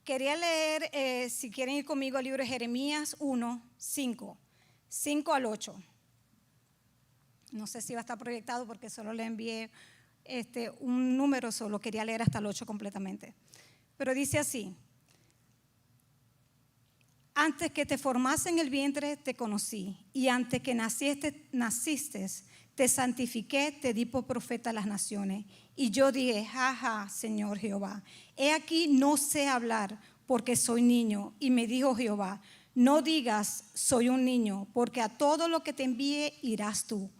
Quería leer, si quieren ir conmigo, al libro de Jeremías 1, 5 al 8. No sé si va a estar proyectado porque solo le envié un número, solo quería leer hasta el 8 completamente. Pero dice así: antes que te formase en el vientre te conocí, y antes que naciste te santifiqué, te di por profeta a las naciones. Y yo dije: jaja, Señor Jehová, he aquí no sé hablar porque soy niño. Y me dijo Jehová: no digas soy un niño, porque a todo lo que te envíe irás tú,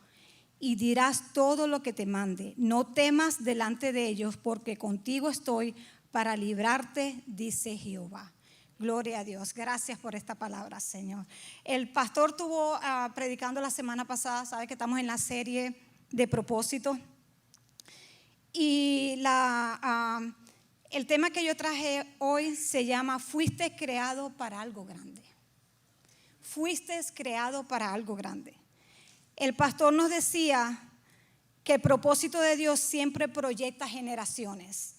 y dirás todo lo que te mande. No temas delante de ellos, porque contigo estoy para librarte, dice Jehová. Gloria a Dios. Gracias por esta palabra, Señor. El pastor estuvo predicando la semana pasada. Sabe que estamos en la serie de propósito. Y el tema que yo traje hoy se llama: fuiste creado para algo grande. Fuiste creado para algo grande. El pastor nos decía que el propósito de Dios siempre proyecta generaciones.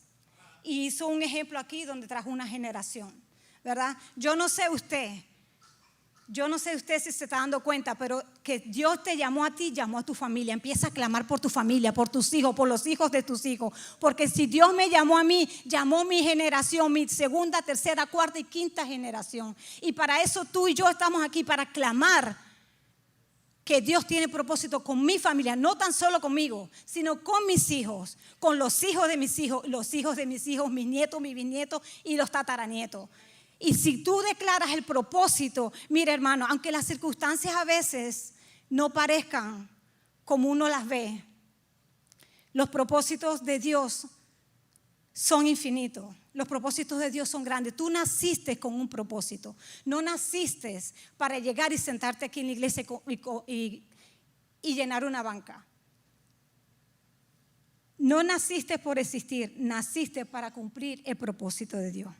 Y hizo un ejemplo aquí donde trajo una generación, ¿verdad? Yo no sé usted si se está dando cuenta, pero que Dios te llamó a ti, llamó a tu familia. Empieza a clamar por tu familia, por tus hijos, por los hijos de tus hijos. Porque si Dios me llamó a mí, llamó mi generación, mi segunda, tercera, cuarta y quinta generación. Y para eso tú y yo estamos aquí, para clamar que Dios tiene propósito con mi familia, no tan solo conmigo, sino con mis hijos, con los hijos de mis hijos, los hijos de mis hijos, mis nietos, mis bisnietos y los tataranietos. Y si tú declaras el propósito, mira, hermano, aunque las circunstancias a veces no parezcan como uno las ve, los propósitos de Dios son infinitos. Los propósitos de Dios son grandes. Tú naciste con un propósito. No naciste para llegar y sentarte aquí en la iglesia y llenar una banca. No naciste por existir, naciste para cumplir el propósito de Dios.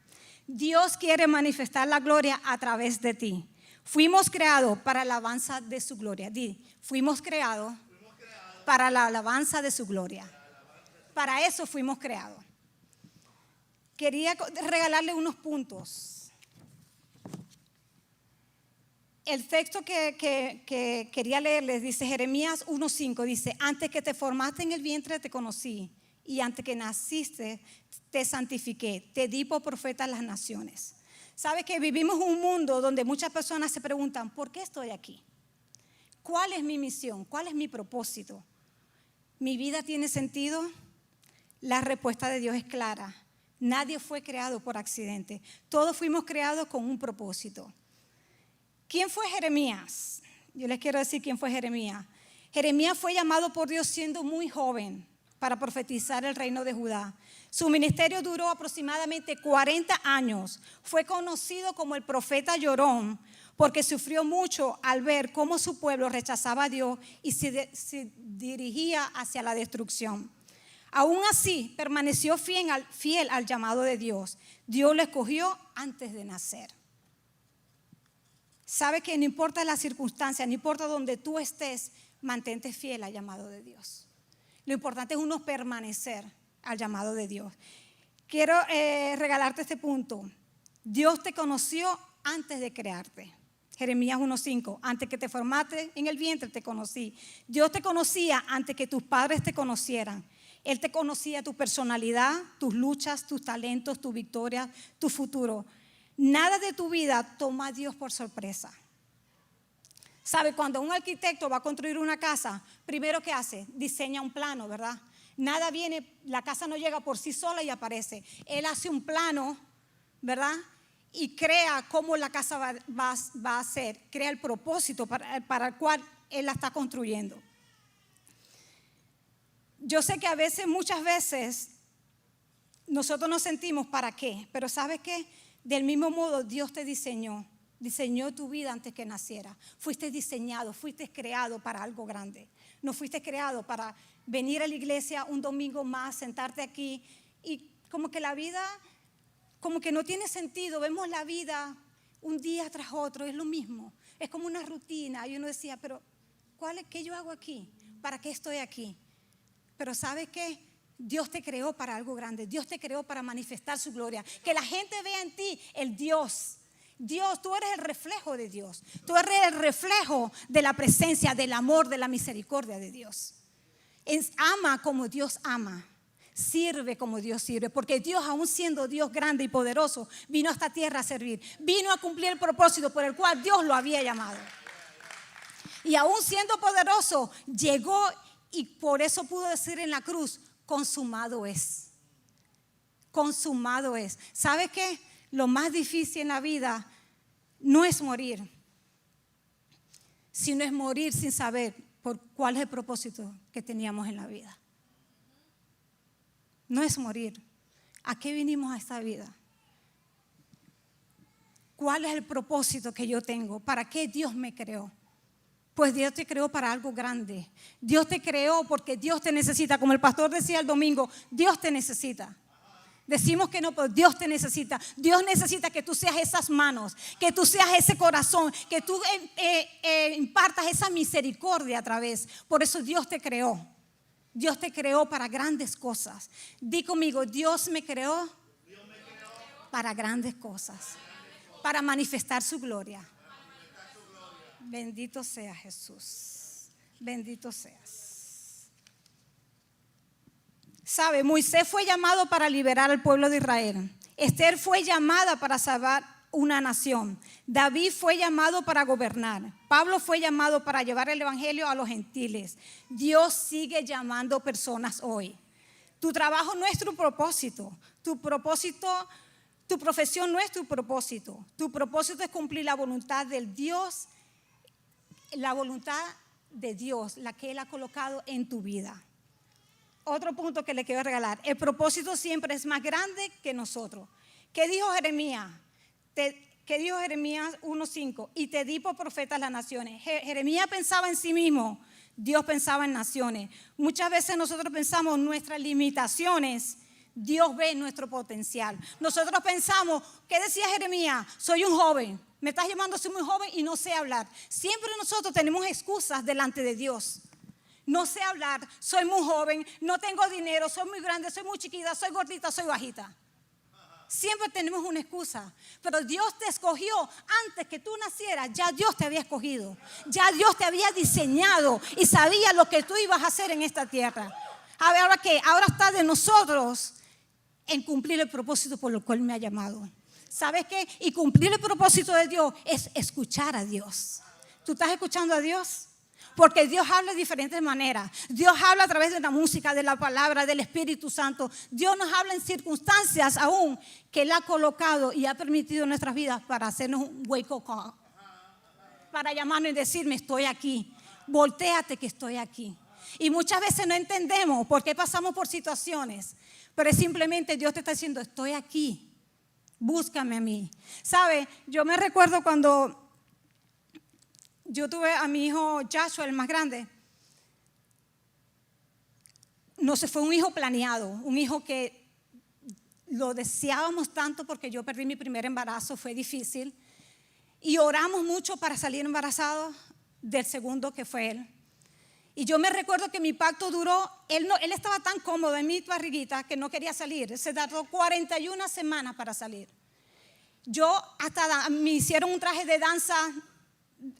Dios quiere manifestar la gloria a través de ti. Fuimos creados para la alabanza de su gloria. Fuimos creados para la alabanza de su gloria. Para eso fuimos creados. Quería regalarle unos puntos. El texto que quería leerles dice Jeremías 1:5, dice: antes que te formaste en el vientre te conocí, y antes que naciste te santifiqué, te di por profeta a las naciones. Sabes que vivimos un mundo donde muchas personas se preguntan: ¿por qué estoy aquí? ¿Cuál es mi misión? ¿Cuál es mi propósito? ¿Mi vida tiene sentido? La respuesta de Dios es clara. Nadie fue creado por accidente. Todos fuimos creados con un propósito. ¿Quién fue Jeremías? Yo les quiero decir quién fue Jeremías. Jeremías fue llamado por Dios siendo muy joven para profetizar el reino de Judá. Su ministerio duró aproximadamente 40 años. Fue conocido como el profeta llorón porque sufrió mucho al ver cómo su pueblo rechazaba a Dios y se dirigía hacia la destrucción. Aún así, permaneció fiel al llamado de Dios. Dios lo escogió antes de nacer. Sabe que no importa la circunstancia, no importa donde tú estés, mantente fiel al llamado de Dios. Lo importante es uno permanecer al llamado de Dios. Quiero regalarte este punto. Dios te conoció antes de crearte. Jeremías 1:5, antes que te formaste en el vientre te conocí. Dios te conocía antes que tus padres te conocieran. Él te conocía tu personalidad, tus luchas, tus talentos, tus victorias, tu futuro. Nada de tu vida toma a Dios por sorpresa. ¿Sabe? Cuando un arquitecto va a construir una casa, primero ¿qué hace? Diseña un plano, ¿verdad? Nada viene, la casa no llega por sí sola y aparece. Él hace un plano, ¿verdad? Y crea cómo la casa va a ser. Crea el propósito para el cual Él la está construyendo. Yo sé que muchas veces, nosotros nos sentimos ¿para qué? Pero ¿sabes qué? Del mismo modo Dios te diseñó tu vida antes que naciera. Fuiste diseñado, fuiste creado para algo grande. No fuiste creado para venir a la iglesia un domingo más, sentarte aquí y como que la vida, como que no tiene sentido. Vemos la vida un día tras otro, es lo mismo. Es como una rutina y uno decía, pero ¿qué yo hago aquí? ¿Para qué estoy aquí? Pero ¿sabes qué? Dios te creó para algo grande. Dios te creó para manifestar su gloria. Que la gente vea en ti el Dios. Dios, tú eres el reflejo de Dios. Tú eres el reflejo de la presencia, del amor, de la misericordia de Dios. Ama como Dios ama. Sirve como Dios sirve. Porque Dios, aún siendo Dios grande y poderoso, vino a esta tierra a servir. Vino a cumplir el propósito por el cual Dios lo había llamado. Y aún siendo poderoso, llegó y por eso pudo decir en la cruz: consumado es. Consumado es. ¿Sabe qué? Lo más difícil en la vida no es morir, sino es morir sin saber por cuál es el propósito que teníamos en la vida. No es morir. ¿A qué vinimos a esta vida? ¿Cuál es el propósito que yo tengo? ¿Para qué Dios me creó? Pues Dios te creó para algo grande. Dios te creó porque Dios te necesita. Como el pastor decía el domingo, Dios te necesita. Decimos que no, pero Dios te necesita. Dios necesita que tú seas esas manos, que tú seas ese corazón, que tú impartas esa misericordia a través. Por eso Dios te creó. Dios te creó para grandes cosas. Di conmigo: Dios me creó para grandes cosas, para manifestar su gloria. Bendito sea Jesús. Bendito seas. Sabe, Moisés fue llamado para liberar al pueblo de Israel. Esther fue llamada para salvar una nación. David fue llamado para gobernar. Pablo fue llamado para llevar el evangelio a los gentiles. Dios sigue llamando personas hoy. Tu trabajo no es tu propósito. Tu profesión no es tu propósito. Tu propósito es cumplir la voluntad del Dios, la voluntad de Dios, la que Él ha colocado en tu vida. Otro punto que le quiero regalar: el propósito siempre es más grande que nosotros. ¿Qué dijo Jeremías? ¿Qué dijo Jeremías 1:5? Y te di por profeta a las naciones. Jeremías pensaba en sí mismo, Dios pensaba en naciones. Muchas veces nosotros pensamos nuestras limitaciones, Dios ve nuestro potencial. Nosotros pensamos, ¿qué decía Jeremías? Soy un joven, me estás llamando, soy muy joven y no sé hablar. Siempre nosotros tenemos excusas delante de Dios. No sé hablar, soy muy joven, no tengo dinero, soy muy grande, soy muy chiquita, soy gordita, soy bajita. Siempre tenemos una excusa, pero Dios te escogió antes que tú nacieras. Ya Dios te había escogido, ya Dios te había diseñado y sabía lo que tú ibas a hacer en esta tierra. A ver, ¿ahora qué? Ahora está de nosotros en cumplir el propósito por el cual me ha llamado. ¿Sabes qué? Y cumplir el propósito de Dios es escuchar a Dios. ¿Tú estás escuchando a Dios? Porque Dios habla de diferentes maneras. Dios habla a través de la música, de la palabra, del Espíritu Santo. Dios nos habla en circunstancias aún que Él ha colocado y ha permitido en nuestras vidas para hacernos un wake-up call. Para llamarnos y decirme: estoy aquí. Voltéate que estoy aquí. Y muchas veces no entendemos por qué pasamos por situaciones. Pero es simplemente Dios te está diciendo: estoy aquí. Búscame a mí. ¿Sabe? Yo me recuerdo cuando yo tuve a mi hijo Joshua, el más grande. No sé, fue un hijo planeado, un hijo que lo deseábamos tanto porque yo perdí mi primer embarazo, fue difícil. Y oramos mucho para salir embarazados del segundo, que fue él. Y yo me recuerdo que mi parto duró, él estaba tan cómodo en mi barriguita que no quería salir. Se tardó 41 semanas para salir. Me hicieron un traje de danza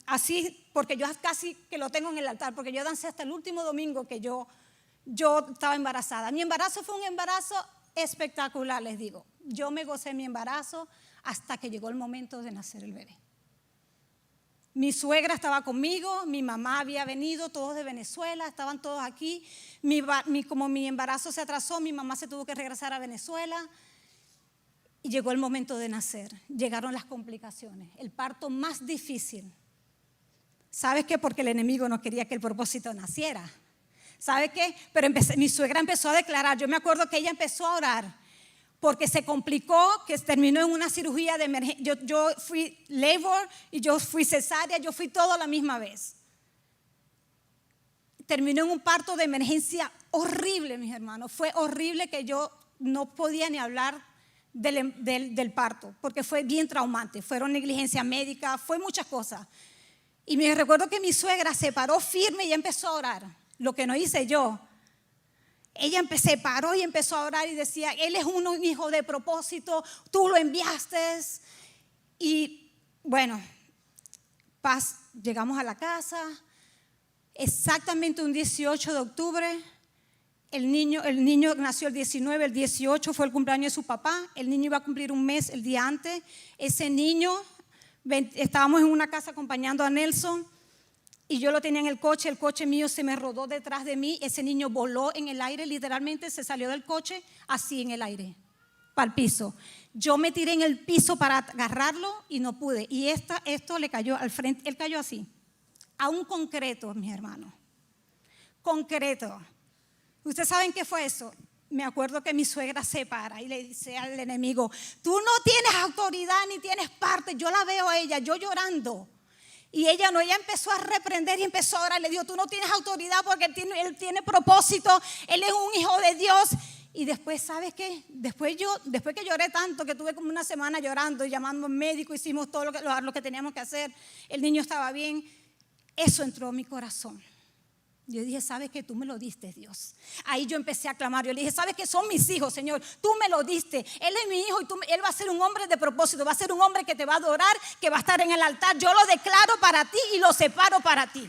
así, porque yo casi que lo tengo en el altar, porque yo dancé hasta el último domingo que yo estaba embarazada. Mi embarazo fue un embarazo espectacular, les digo. Yo me gocé mi embarazo hasta que llegó el momento de nacer el bebé. Mi suegra estaba conmigo, mi mamá había venido, todos de Venezuela, estaban todos aquí. Como mi embarazo se atrasó, mi mamá se tuvo que regresar a Venezuela. Y llegó el momento de nacer. Llegaron las complicaciones, el parto más difícil. ¿Sabes qué? Porque el enemigo no quería que el propósito naciera. ¿Sabes qué? Pero mi suegra empezó a declarar. Yo me acuerdo que ella empezó a orar porque se complicó, que terminó en una cirugía de emergencia. Yo fui labor y yo fui cesárea, yo fui todo a la misma vez. Terminó en un parto de emergencia horrible, mis hermanos. Fue horrible, que yo no podía ni hablar del parto, porque fue bien traumante. Fueron negligencia médica, fue muchas cosas. Y me recuerdo que mi suegra se paró firme y empezó a orar, lo que no hice yo. ella se paró y empezó a orar y decía, él es un hijo de propósito, tú lo enviaste. Y bueno, llegamos a la casa, exactamente un 18 de octubre, el niño nació el 19, el 18 fue el cumpleaños de su papá, el niño iba a cumplir un mes el día antes, ese niño, estábamos en una casa acompañando a Nelson, y yo lo tenía en el coche mío se me rodó detrás de mí, ese niño voló en el aire, literalmente se salió del coche así en el aire, para el piso. Yo me tiré en el piso para agarrarlo y no pude. Y esto le cayó al frente, él cayó así, a un concreto, mis hermanos. Concreto. ¿Ustedes saben qué fue eso? Me acuerdo que mi suegra se para y le dice al enemigo, tú no tienes autoridad ni tienes parte. Yo la veo a ella, yo llorando. Y ella empezó a reprender y empezó a orar. Le dijo, tú no tienes autoridad porque él tiene propósito, él es un hijo de Dios. Y después, ¿sabes qué? Después que lloré tanto, que tuve como una semana llorando, llamando al médico, hicimos todo lo que teníamos que hacer, el niño estaba bien, eso entró en mi corazón. Yo dije, ¿sabes qué? Tú me lo diste, Dios. Ahí yo empecé a clamar, yo le dije, ¿sabes qué? Son mis hijos, Señor, tú me lo diste, él es mi hijo y él va a ser un hombre de propósito, va a ser un hombre que te va a adorar, que va a estar en el altar, yo lo declaro para ti y lo separo para ti.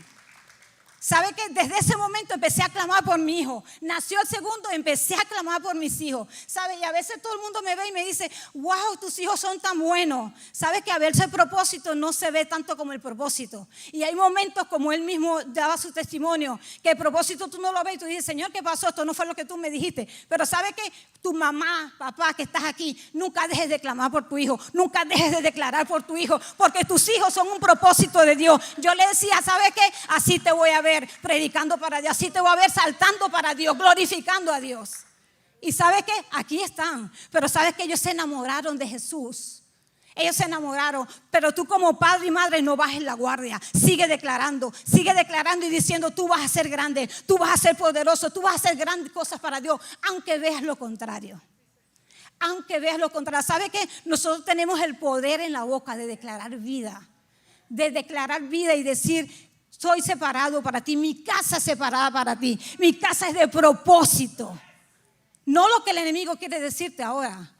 ¿Sabe qué? Desde ese momento empecé a clamar por mi hijo. Nació el segundo, empecé a clamar por mis hijos. ¿Sabe? Y a veces todo el mundo me ve y me dice, wow, tus hijos son tan buenos. ¿Sabe que a veces el propósito no se ve tanto como el propósito? Y hay momentos como él mismo daba su testimonio, que el propósito tú no lo ves y tú dices, Señor, ¿qué pasó? Esto no fue lo que tú me dijiste. Pero ¿sabe qué? Tu mamá, papá que estás aquí, nunca dejes de clamar por tu hijo, nunca dejes de declarar por tu hijo, porque tus hijos son un propósito de Dios. Yo le decía, ¿sabe qué? Así te voy a ver predicando para Dios, así te voy a ver saltando para Dios, glorificando a Dios. Y ¿sabes qué? Aquí están, pero ¿sabes que ellos se enamoraron de Jesús? Ellos se enamoraron, pero tú como padre y madre no bajes la guardia. Sigue declarando y diciendo, tú vas a ser grande, tú vas a ser poderoso, tú vas a hacer grandes cosas para Dios, aunque veas lo contrario. Aunque veas lo contrario. ¿Sabe qué? Nosotros tenemos el poder en la boca de declarar vida y decir, soy separado para ti, mi casa es separada para ti, mi casa es de propósito. No lo que el enemigo quiere decirte ahora.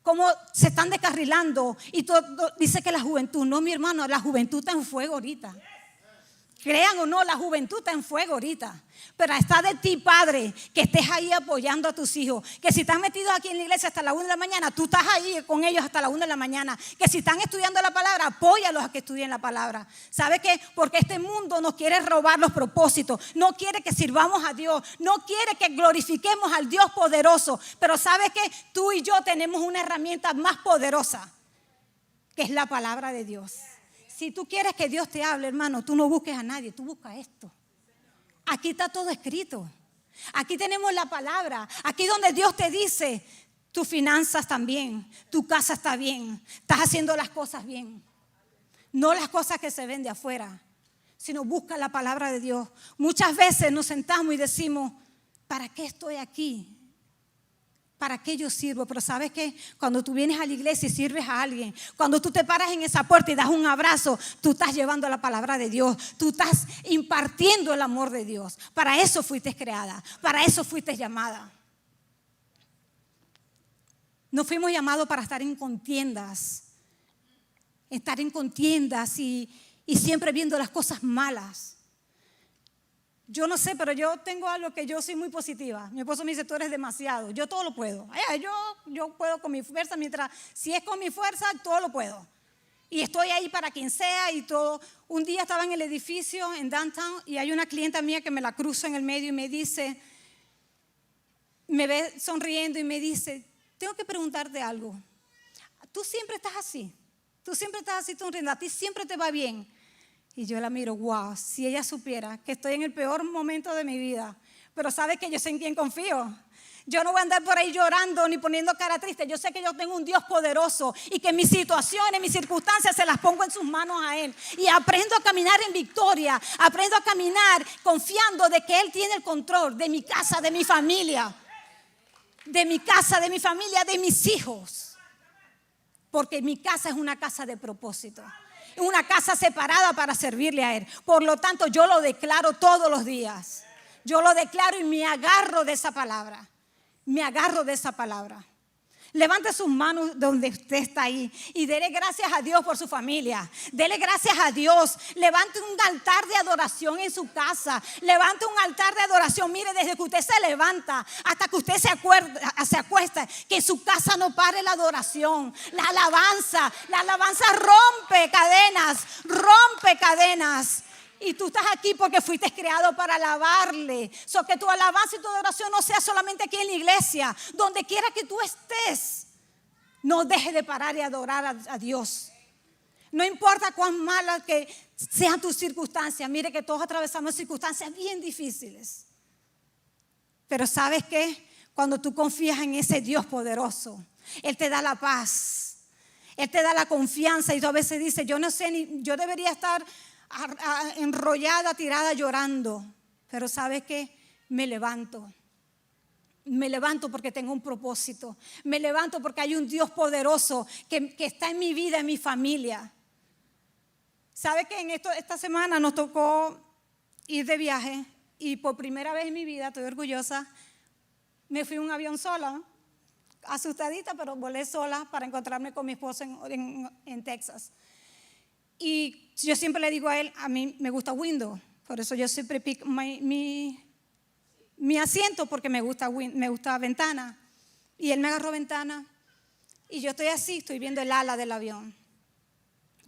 Cómo se están descarrilando y todo, dice que la juventud, no mi hermano, la juventud está en fuego ahorita. Crean o no, la juventud está en fuego ahorita. Pero está de ti, padre, que estés ahí apoyando a tus hijos. Que si están metidos aquí en la iglesia hasta la 1 de la mañana, tú estás ahí con ellos hasta la 1 de la mañana. Que si están estudiando la palabra, apóyalos a que estudien la palabra. ¿Sabe qué? Porque este mundo nos quiere robar los propósitos. No quiere que sirvamos a Dios. No quiere que glorifiquemos al Dios poderoso. Pero ¿sabe qué? Tú y yo tenemos una herramienta más poderosa, que es la palabra de Dios. Si tú quieres que Dios te hable, hermano, tú no busques a nadie, tú buscas esto. Aquí está todo escrito. Aquí tenemos la palabra. Aquí donde Dios te dice, tus finanzas están bien, tu casa está bien, estás haciendo las cosas bien. No las cosas que se ven de afuera, sino busca la palabra de Dios. Muchas veces nos sentamos y decimos, ¿para qué estoy aquí? ¿Para qué yo sirvo? Pero ¿sabes qué? Cuando tú vienes a la iglesia y sirves a alguien, cuando tú te paras en esa puerta y das un abrazo, tú estás llevando la palabra de Dios, tú estás impartiendo el amor de Dios. Para eso fuiste creada, para eso fuiste llamada. No fuimos llamados para estar en contiendas y siempre viendo las cosas malas. Yo no sé, pero yo tengo algo que yo soy muy positiva. Mi esposo me dice, tú eres demasiado, yo todo lo puedo. Yo puedo con mi fuerza, si es con mi fuerza, todo lo puedo. Y estoy ahí para quien sea y todo. Un día estaba en el edificio en Downtown y hay una clienta mía que me la cruzo en el medio y me dice, me ve sonriendo y me dice, tengo que preguntarte algo. Tú siempre estás así sonriendo, a ti siempre te va bien. Y yo la miro, wow, si ella supiera que estoy en el peor momento de mi vida, pero sabe que yo sé en quién confío. Yo no voy a andar por ahí llorando ni poniendo cara triste. Yo sé que yo tengo un Dios poderoso y que mis situaciones, mis circunstancias se las pongo en sus manos a Él. Y aprendo a caminar en victoria, aprendo a caminar confiando de que Él tiene el control de mi casa, de mi familia, de mis hijos. Porque mi casa es una casa de propósito. Una casa separada para servirle a Él. Por lo tanto, yo lo declaro todos los días. Yo lo declaro y me agarro de esa palabra. Me agarro de esa palabra. Levante sus manos donde usted está ahí y dele gracias a Dios por su familia. Dele gracias a Dios. Levante un altar de adoración en su casa. Levante un altar de adoración. Mire, desde que usted se levanta hasta que usted se acuesta, que en su casa no pare la adoración. La alabanza rompe cadenas, rompe cadenas. Y tú estás aquí porque fuiste creado para alabarle. Que tu alabanza y tu adoración no sea solamente aquí en la iglesia. Donde quiera que tú estés, no dejes de parar y adorar a Dios. No importa cuán malas que sean tus circunstancias. Mire que todos atravesamos circunstancias bien difíciles. Pero ¿sabes qué? Cuando tú confías en ese Dios poderoso, Él te da la paz. Él te da la confianza. Y tú a veces dices, yo no sé, yo debería estar enrollada, tirada, llorando. Pero ¿sabes qué? Me levanto porque tengo un propósito. Me levanto porque hay un Dios poderoso que está en mi vida, en mi familia. ¿Sabes qué? Esta semana nos tocó ir de viaje y por primera vez en mi vida, estoy orgullosa, me fui en un avión sola, asustadita, pero volé sola para encontrarme con mi esposo en Texas. Y yo siempre le digo a él, a mí me gusta window, por eso yo siempre pico mi asiento porque me gusta ventana. Y él me agarró ventana y yo estoy así, estoy viendo el ala del avión.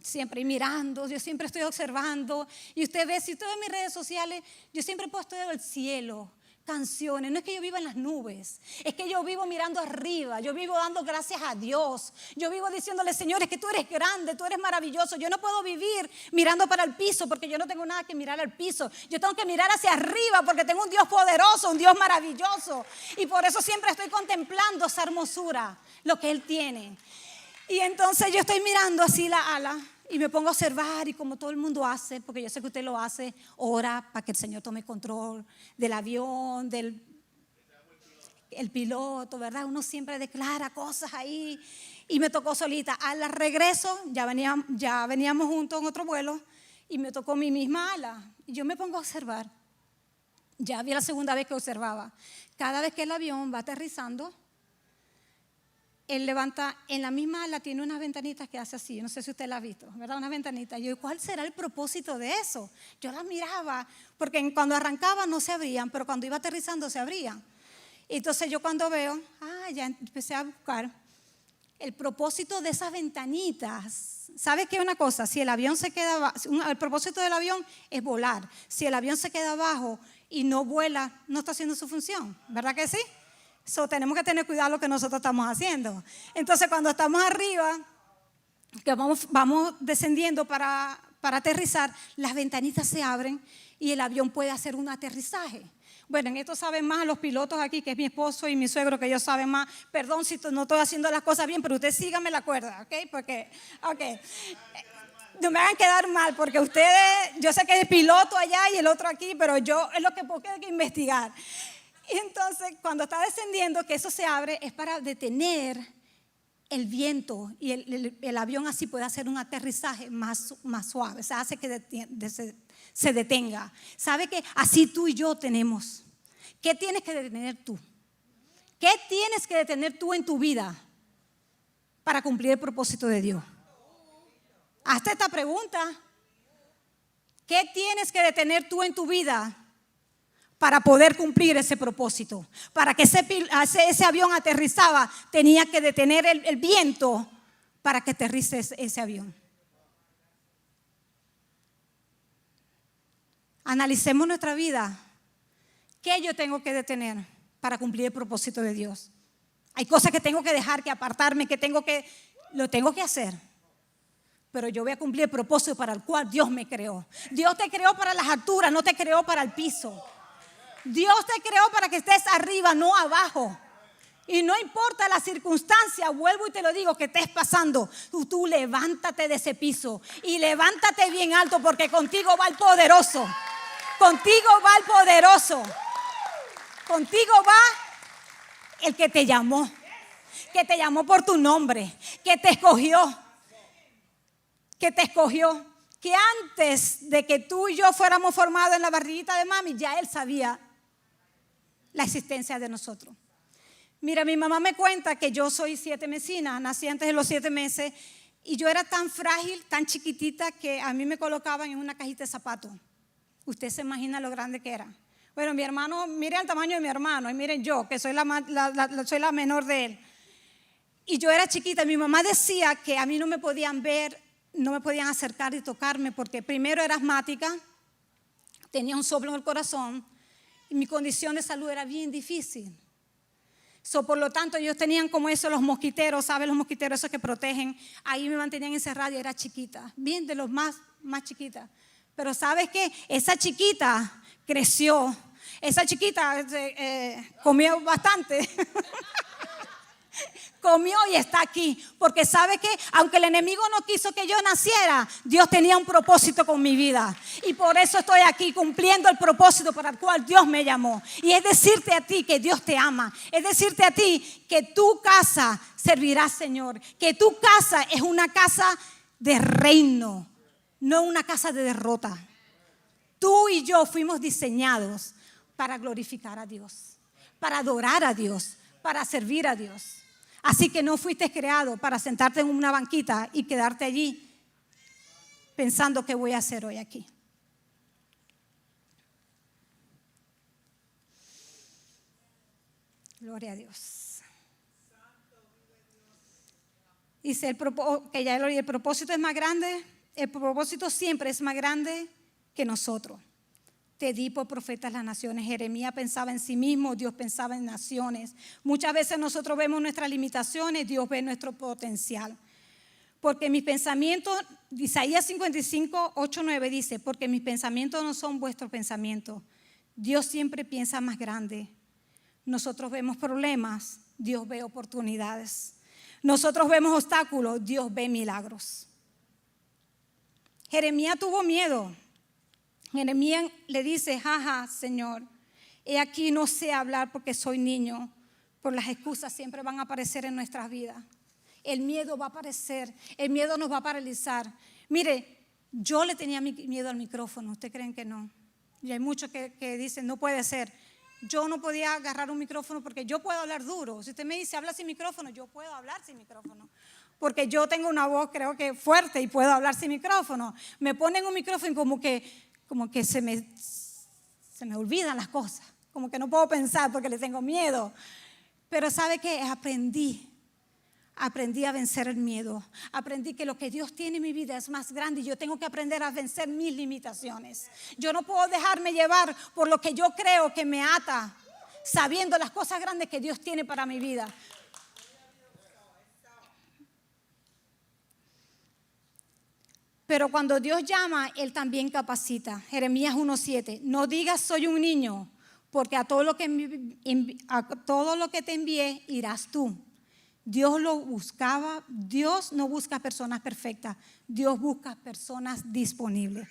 Siempre mirando, yo siempre estoy observando. Y usted ve, si usted ve mis redes sociales, yo siempre he puesto el cielo, canciones. No es que yo viva en las nubes, es que yo vivo mirando arriba. Yo vivo dando gracias a Dios. Yo vivo diciéndole, Señor, es que tú eres grande, tú eres maravilloso. Yo no puedo vivir mirando para el piso porque yo no tengo nada que mirar al piso. Yo tengo que mirar hacia arriba porque tengo un Dios poderoso, un Dios maravilloso. Y por eso siempre estoy contemplando esa hermosura, lo que Él tiene. Y entonces yo estoy mirando así la ala y me pongo a observar, y como todo el mundo hace, porque yo sé que usted lo hace, ora para que el Señor tome control del avión, el piloto, ¿verdad? Uno siempre declara cosas ahí. Y me tocó solita. Al regreso, ya veníamos juntos en otro vuelo y me tocó mi misma ala. Y yo me pongo a observar. Ya había la segunda vez que observaba. Cada vez que el avión va aterrizando, él levanta, en la misma ala tiene unas ventanitas que hace así, no sé si usted la ha visto, ¿verdad? Unas ventanitas. Yo, ¿cuál será el propósito de eso? Yo las miraba, porque cuando arrancaba no se abrían, pero cuando iba aterrizando se abrían. Entonces yo cuando veo, ya empecé a buscar el propósito de esas ventanitas. ¿Sabes qué? Una cosa, si el avión se queda, el propósito del avión es volar. Si el avión se queda abajo y no vuela, no está haciendo su función, ¿verdad que sí? Tenemos que tener cuidado lo que nosotros estamos haciendo. Entonces cuando estamos arriba, que vamos descendiendo para aterrizar, las ventanitas se abren y el avión puede hacer un aterrizaje. Bueno, en esto saben más los pilotos aquí, que es mi esposo y mi suegro, que ellos saben más. Perdón si no estoy haciendo las cosas bien, pero usted sígame la cuerda, ¿ok? Porque, no me hagan quedar mal, porque ustedes, yo sé que es piloto allá y el otro aquí, pero yo es lo que hay que investigar. Y entonces, cuando está descendiendo, que eso se abre, es para detener el viento y el avión así puede hacer un aterrizaje más suave. O sea, hace que se detenga. ¿Sabe que así tú y yo tenemos? ¿Qué tienes que detener tú? ¿Qué tienes que detener tú en tu vida para cumplir el propósito de Dios? Hazte esta pregunta. ¿Qué tienes que detener tú en tu vida para poder cumplir ese propósito? Para que ese avión aterrizaba, tenía que detener el viento para que aterrice ese avión. Analicemos nuestra vida. ¿Qué yo tengo que detener para cumplir el propósito de Dios? Hay cosas que tengo que dejar, que apartarme, lo tengo que hacer. Pero yo voy a cumplir el propósito para el cual Dios me creó. Dios te creó para las alturas, no te creó para el piso. Dios te creó para que estés arriba, no abajo. Y no importa la circunstancia, vuelvo y te lo digo, que estés pasando, tú levántate de ese piso y levántate bien alto, porque contigo va el poderoso. Contigo va el poderoso. Contigo va el que te llamó por tu nombre, que te escogió, que antes de que tú y yo fuéramos formados en la barriguita de mami, ya Él sabía la existencia de nosotros. Mira, mi mamá me cuenta que yo soy 7 mesina, nací antes de los 7 meses y yo era tan frágil, tan chiquitita que a mí me colocaban en una cajita de zapatos. Usted se imagina lo grande que era. Bueno, mi hermano, mire el tamaño de mi hermano y miren yo, que soy soy la menor de él. Y yo era chiquita, mi mamá decía que a mí no me podían ver, no me podían acercar y tocarme porque primero era asmática, tenía un soplo en el corazón y mi condición de salud era bien difícil. Por lo tanto, ellos tenían como eso los mosquiteros, ¿sabes? Los mosquiteros esos que protegen. Ahí me mantenían encerrada y era chiquita, bien de los más chiquitas. Pero ¿sabes qué? Esa chiquita creció, esa chiquita comió bastante. Comió y está aquí, porque sabe que aunque el enemigo no quiso que yo naciera, Dios tenía un propósito con mi vida y por eso estoy aquí cumpliendo el propósito para el cual Dios me llamó. Y es decirte a ti que Dios te ama, es decirte a ti que tu casa servirá al Señor, que tu casa es una casa de reino, no una casa de derrota. Tú y yo fuimos diseñados para glorificar a Dios, para adorar a Dios, para servir a Dios. Así que no fuiste creado para sentarte en una banquita y quedarte allí pensando qué voy a hacer hoy aquí. Gloria a Dios. Dice el propósito es más grande, el propósito siempre es más grande que nosotros. Te di por profetas las naciones. Jeremías pensaba en sí mismo, Dios pensaba en naciones. Muchas veces nosotros vemos nuestras limitaciones, Dios ve nuestro potencial. Porque mis pensamientos, Isaías 55, 8, 9 dice, porque mis pensamientos no son vuestros pensamientos. Dios siempre piensa más grande. Nosotros vemos problemas, Dios ve oportunidades. Nosotros vemos obstáculos, Dios ve milagros. Jeremías tuvo miedo. Jeremías le dice, jaja, Señor, he aquí no sé hablar porque soy niño, por las excusas siempre van a aparecer en nuestras vidas. El miedo va a aparecer, el miedo nos va a paralizar. Mire, yo le tenía miedo al micrófono, ¿ustedes creen que no? Y hay muchos que dicen, no puede ser. Yo no podía agarrar un micrófono porque yo puedo hablar duro. Si usted me dice, habla sin micrófono, yo puedo hablar sin micrófono. Porque yo tengo una voz, creo que fuerte y puedo hablar sin micrófono. Me ponen un micrófono y como que se me olvidan las cosas, como que no puedo pensar porque le tengo miedo. Pero ¿sabe qué? Aprendí a vencer el miedo. Aprendí que lo que Dios tiene en mi vida es más grande y yo tengo que aprender a vencer mis limitaciones. Yo no puedo dejarme llevar por lo que yo creo que me ata, sabiendo las cosas grandes que Dios tiene para mi vida. Pero cuando Dios llama, Él también capacita. Jeremías 1:7. No digas soy un niño, porque a todo lo que te envié irás tú. Dios no busca personas perfectas, Dios busca personas disponibles.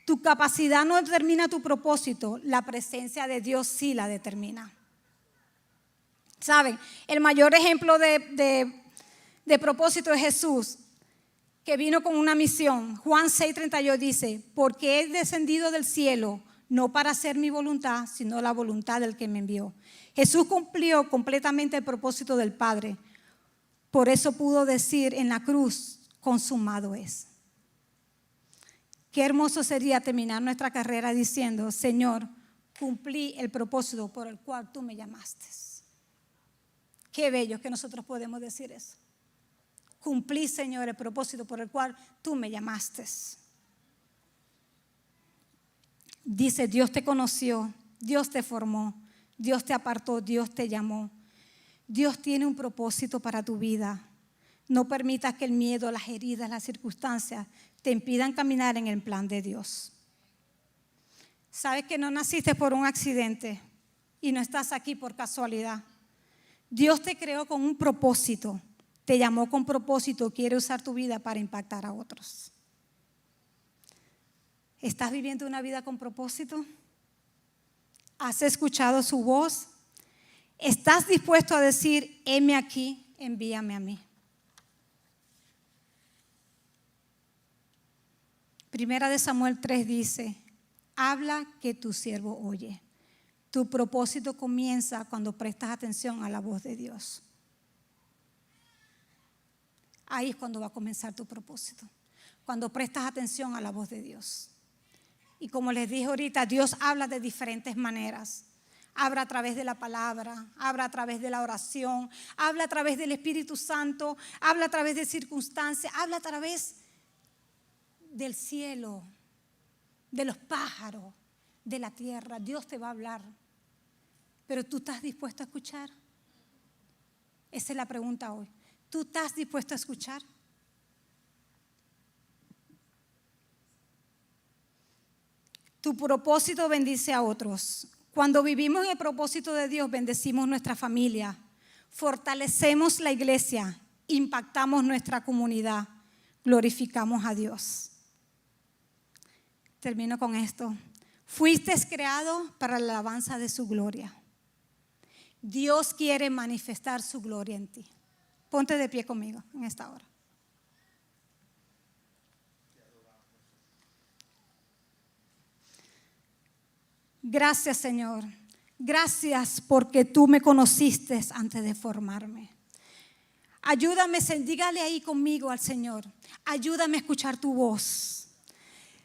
Tu capacidad no determina tu propósito, la presencia de Dios sí la determina. ¿Saben? El mayor ejemplo de propósito es Jesús, que vino con una misión. Juan 6:32 dice, porque he descendido del cielo, no para hacer mi voluntad, sino la voluntad del que me envió. Jesús cumplió completamente el propósito del Padre. Por eso pudo decir en la cruz, consumado es. Qué hermoso sería terminar nuestra carrera diciendo, Señor, cumplí el propósito por el cual tú me llamaste. Qué bello que nosotros podemos decir eso. Cumplí, Señor, el propósito por el cual tú me llamaste. Dice, Dios te conoció, Dios te formó, Dios te apartó, Dios te llamó. Dios tiene un propósito para tu vida. No permitas que el miedo, las heridas, las circunstancias te impidan caminar en el plan de Dios. Sabes que no naciste por un accidente y no estás aquí por casualidad. Dios te creó con un propósito. Te llamó con propósito, quiere usar tu vida para impactar a otros. ¿Estás viviendo una vida con propósito? ¿Has escuchado su voz? ¿Estás dispuesto a decir, heme aquí, envíame a mí? Primera de Samuel 3 dice, habla que tu siervo oye. Tu propósito comienza cuando prestas atención a la voz de Dios. Ahí es cuando va a comenzar tu propósito, cuando prestas atención a la voz de Dios. Y como les dije ahorita, Dios habla de diferentes maneras. Habla a través de la palabra, habla a través de la oración, habla a través del Espíritu Santo, habla a través de circunstancias, habla a través del cielo, de los pájaros, de la tierra. Dios te va a hablar. Pero ¿tú estás dispuesto a escuchar? Esa es la pregunta hoy. ¿Tú estás dispuesto a escuchar? Tu propósito bendice a otros. Cuando vivimos en el propósito de Dios, bendecimos nuestra familia, fortalecemos la iglesia, impactamos nuestra comunidad, glorificamos a Dios. Termino con esto. Fuiste creado para la alabanza de su gloria. Dios quiere manifestar su gloria en ti. Ponte de pie conmigo en esta hora. Gracias, Señor. Gracias porque tú me conociste antes de formarme. Ayúdame, dígale ahí conmigo al Señor. Ayúdame a escuchar tu voz,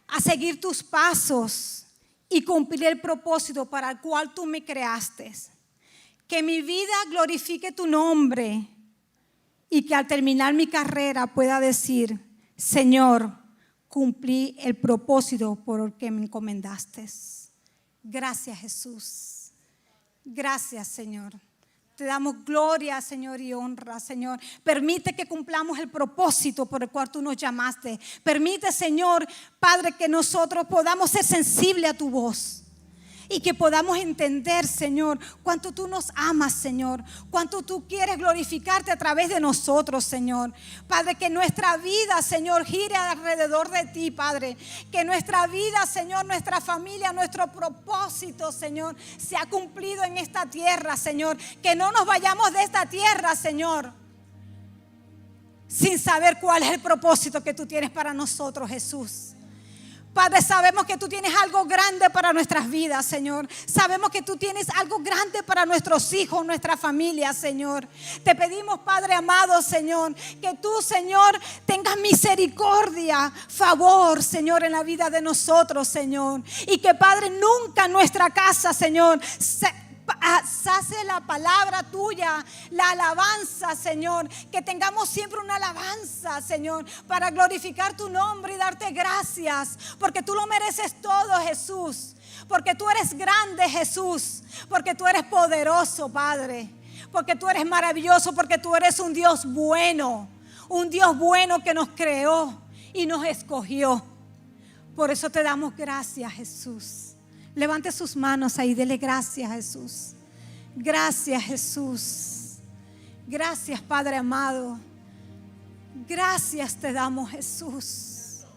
a seguir tus pasos y cumplir el propósito para el cual tú me creaste. Que mi vida glorifique tu nombre y que al terminar mi carrera pueda decir: Señor, cumplí el propósito por el que me encomendaste. Gracias, Jesús. Gracias, Señor. Te damos gloria, Señor, y honra, Señor. Permite que cumplamos el propósito por el cual tú nos llamaste. Permite, Señor, Padre, que nosotros podamos ser sensibles a tu voz. Y que podamos entender, Señor, cuánto tú nos amas, Señor. Cuánto tú quieres glorificarte a través de nosotros, Señor. Padre, que nuestra vida, Señor, gire alrededor de ti, Padre. Que nuestra vida, Señor, nuestra familia, nuestro propósito, Señor, se ha cumplido en esta tierra, Señor. Que no nos vayamos de esta tierra, Señor, sin saber cuál es el propósito que tú tienes para nosotros, Jesús. Padre, sabemos que tú tienes algo grande para nuestras vidas, Señor. Sabemos que tú tienes algo grande para nuestros hijos, nuestra familia, Señor. Te pedimos, Padre amado, Señor, que tú, Señor, tengas misericordia, favor, Señor, en la vida de nosotros, Señor. Y que, Padre, nunca en nuestra casa, Señor, hace la palabra tuya, la alabanza, Señor. Que tengamos siempre una alabanza, Señor, para glorificar tu nombre y darte gracias, porque tú lo mereces todo, Jesús. Porque tú eres grande, Jesús. Porque tú eres poderoso, Padre. Porque tú eres maravilloso, porque tú eres un Dios bueno. Un Dios bueno que nos creó y nos escogió. Por eso te damos gracias, Jesús. Levante sus manos ahí, dele gracias a Jesús. Gracias, Jesús. Gracias, Padre amado. Gracias te damos, Jesús.